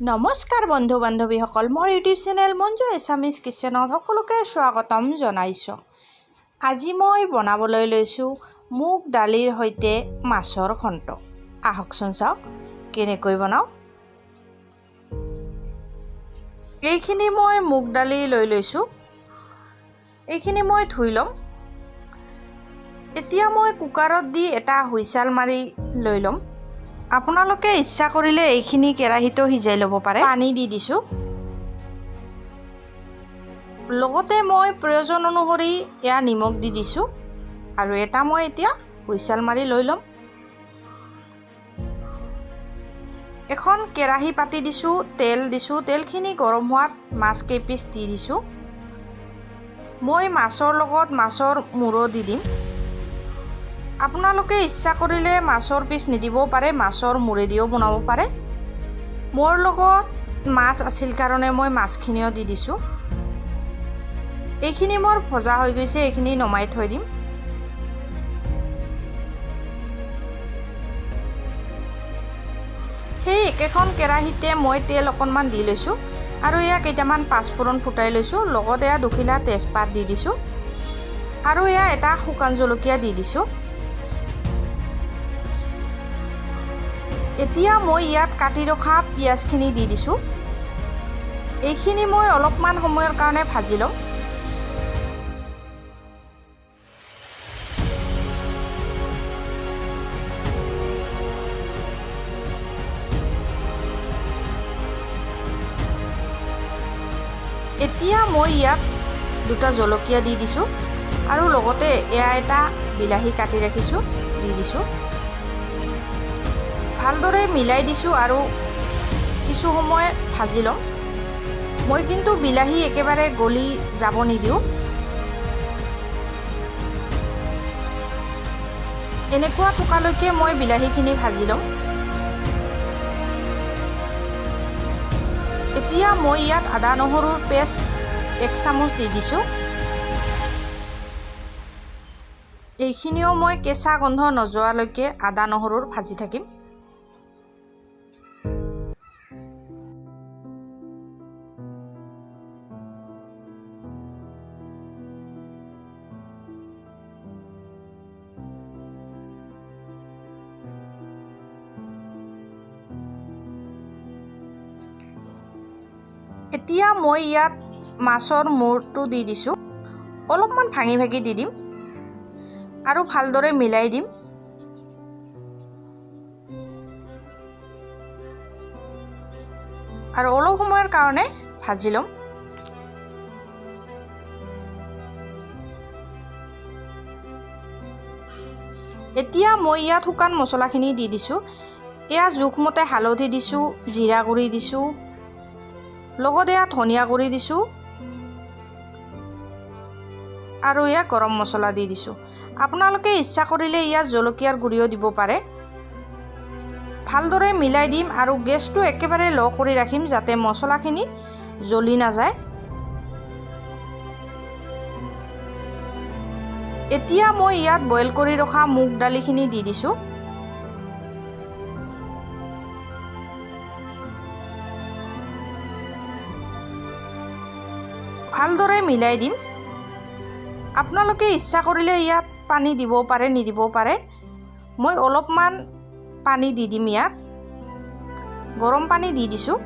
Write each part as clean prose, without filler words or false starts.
নমস্কাৰ বন্ধু বান্ধৱীসকল, মোৰ ইউটিউব চেনেল মঞ্জু এছামিজ কিচেনত সকলোকে স্বাগতম জনাইছোঁ। আজি মই বনাবলৈ লৈছোঁ মুগ দালিৰ সৈতে মাছৰ ঘণ্ট। আহকচোন চাওক কেনেকৈ বনাওঁ। এইখিনি মই মুগ দালি লৈ লৈছোঁ। এইখিনি মই ধুই ল'ম। এতিয়া মই কুকাৰত দি এটা হুইচেল মাৰি লৈ ল'ম। আপোনালোকে ইচ্ছা কৰিলে এইখিনি কেৰাহীতো সিজাই ল'ব পাৰে। পানী দি দিছোঁ। লগতে মই প্ৰয়োজন অনুসৰি এয়া নিমখ দি দিছোঁ আৰু এটা মই এতিয়া হুইচেল মাৰি লৈ ল'ম। এখন কেৰাহী পাতি দিছোঁ, তেল দিছোঁ। তেলখিনি গৰম হোৱাত মাছ কেইপিচ দি দিছোঁ। মই মাছৰ লগত মাছৰ মূৰো দি দিম। আপোনালোকে ইচ্ছা কৰিলে মাছৰ পিচ নিদিবও পাৰে, মাছৰ মূৰেদিও বনাব পাৰে। মোৰ লগত মাছ আছিল কাৰণে মই মাছখিনিও দি দিছোঁ। এইখিনি মোৰ ভজা হৈ গৈছে, এইখিনি নমাই থৈ দিম। সেই একেখন কেৰাহীতে মই তেল অকণমান দি লৈছোঁ আৰু এয়া কেইটামান পাঁচফোৰণ ফুটাই লৈছোঁ। লগত এয়া দুখিলা তেজপাত দি দিছোঁ আৰু এয়া এটা শুকান জলকীয়া দি দিছোঁ। এতিয়া মই ইয়াত কাটি ৰখা পিঁয়াজখিনি দি দিছোঁ। এইখিনি মই অলপমান সময়ৰ কাৰণে ভাজি ল'ম। এতিয়া মই ইয়াত দুটা জলকীয়া দি দিছোঁ আৰু লগতে এয়া এটা বিলাহী কাটি ৰাখিছোঁ দি দিছোঁ। ভালদৰে মিলাই দিছোঁ আৰু কিছু সময় ভাজি ল'ম। মই কিন্তু বিলাহী একেবাৰে গলি যাব নিদিওঁ। এনেকুৱা থকালৈকে মই বিলাহীখিনি ভাজি ল'ম। এতিয়া মই ইয়াত আদা নহৰুৰ পেষ্ট 1 চামুচ দি দিছোঁ। এইখিনিও মই কেঁচা গন্ধ নোযোৱালৈকে আদা নহৰুৰ ভাজি থাকিম। এতিয়া মই ইয়াত মাছৰ মূৰটো দি দিছোঁ। অলপমান ভাঙি ভাঙি দি দিম আৰু ভালদৰে মিলাই দিম। আৰু অলপ সময়ৰ কাৰণে ভাজি ল'ম। এতিয়া মই ইয়াত শুকান মছলাখিনি দি দিছোঁ। এয়া জোখমতে হালধি দিছোঁ, জিৰা গুড়ি দিছোঁ, লগতে এয়া ধনিয়া গুড়ি দিছোঁ আৰু এয়া গৰম মছলা দি দিছোঁ। আপোনালোকে ইচ্ছা কৰিলে ইয়াত জলকীয়াৰ গুড়িও দিব পাৰে। ভালদৰে মিলাই দিম আৰু গেছটো একেবাৰে ল' কৰি ৰাখিম যাতে মছলাখিনি জ্বলি নাযায়। এতিয়া মই ইয়াত বইল কৰি ৰখা মুগ দালিখিনি দি দিছোঁ। ভালদৰে মিলাই দিম। আপোনালোকে ইচ্ছা কৰিলে ইয়াত পানী দিবও পাৰে, নিদিবও পাৰে। মই অলপমান পানী দি দিম। ইয়াত গৰম পানী দি দিছোঁ।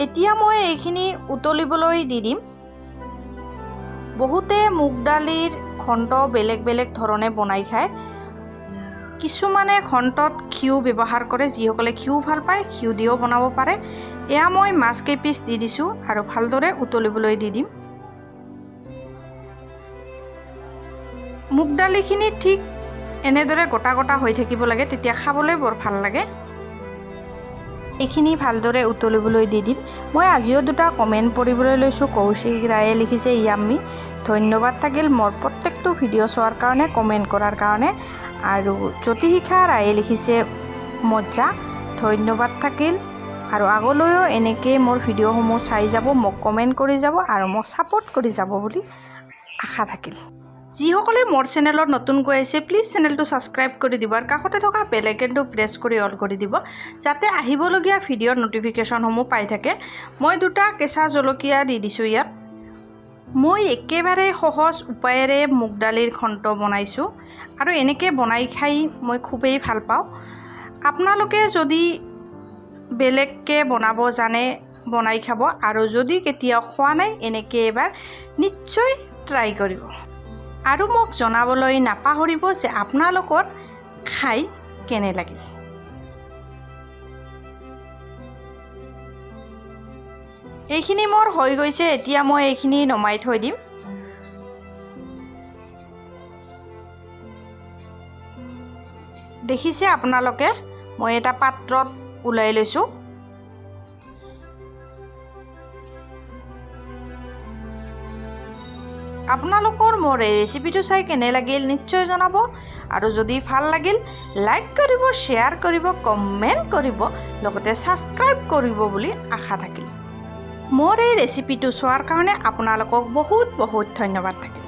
এতিয়া মই এইখিনি উতলিবলৈ দি দিম। বহুতে মুগ দালিৰ ঘণ্ট বেলেগ বেলেগ ধৰণে বনাই খায়। কিছুমানে ঘণ্টত ঘিউ ব্যৱহাৰ কৰে। যিসকলে ঘিউ ভাল পায় ঘিউ দিও বনাব পাৰে। এয়া মই মাছ কেইপিচ দি দিছোঁ আৰু ভালদৰে উতলিবলৈ দি দিম। মুগ দালিখিনি ঠিক এনেদৰে গোটা গোটা হৈ থাকিব লাগে, তেতিয়া খাবলৈ বৰ ভাল লাগে। এইখিনি ভালদৰে উতলিবলৈ দি দিম। মই আজিও দুটা কমেণ্ট পঢ়িবলৈ লৈছোঁ। কৌশিক ৰায়ে লিখিছে ইয়াম্মি। ধন্যবাদ থাকিল মোৰ প্ৰত্যেকটো ভিডিঅ' চোৱাৰ কাৰণে, কমেণ্ট কৰাৰ কাৰণে। আৰু জ্যোতিশিখা ৰায়ে লিখিছে মজ্জা। ধন্যবাদ থাকিল। আৰু আগলৈও এনেকৈ মোৰ ভিডিঅ'সমূহ চাই যাব, মোক কমেণ্ট কৰি যাব আৰু মোক ছাপোৰ্ট কৰি যাব বুলি আশা থাকিল। যিসকলে মোৰ চেনেলত নতুনকৈ আহিছে প্লিজ চেনেলটো ছাবস্ক্ৰাইব কৰি দিব আৰু কাষতে থকা বেল আইকনটো প্ৰেছ কৰি অল কৰি দিব যাতে আহিবলগীয়া ভিডিঅ'ৰ নটিফিকেশ্যনসমূহ পাই থাকে। মই 2টা কেঁচা জলকীয়া দি দিছোঁ ইয়াত। মই একেবাৰে সহজ উপায়েৰে মুগ দালিৰ ঘণ্ট বনাইছোঁ আৰু এনেকৈ বনাই খাই মই খুবেই ভাল পাওঁ। আপোনালোকে যদি বেলেগকৈ বনাব জানে বনাই খাব আৰু যদি কেতিয়াও খোৱা নাই এনেকৈ এবাৰ নিশ্চয় ট্ৰাই কৰিব আৰু মোক জনাবলৈ নাপাহৰিব যে আপোনালোকৰ খাই কেনে লাগিল। এইখিনি মোৰ হৈ গৈছে, এতিয়া মই এইখিনি নমাই থৈ দিম। দেখিছে আপোনালোকে মই এটা পাত্ৰত ওলাই লৈছোঁ। আপোনালোকৰ মোৰ এই ৰেচিপিটো চাই কেনে লাগিল নিশ্চয় জনাব আৰু যদি ভাল লাগিল লাইক কৰিব, শ্বেয়াৰ কৰিব, কমেণ্ট কৰিব, লগতে ছাবস্ক্ৰাইব কৰিব বুলি আশা থাকিল। মোৰ এই ৰেচিপিটো চোৱাৰ কাৰণে আপোনালোকক বহুত বহুত ধন্যবাদ থাকিল।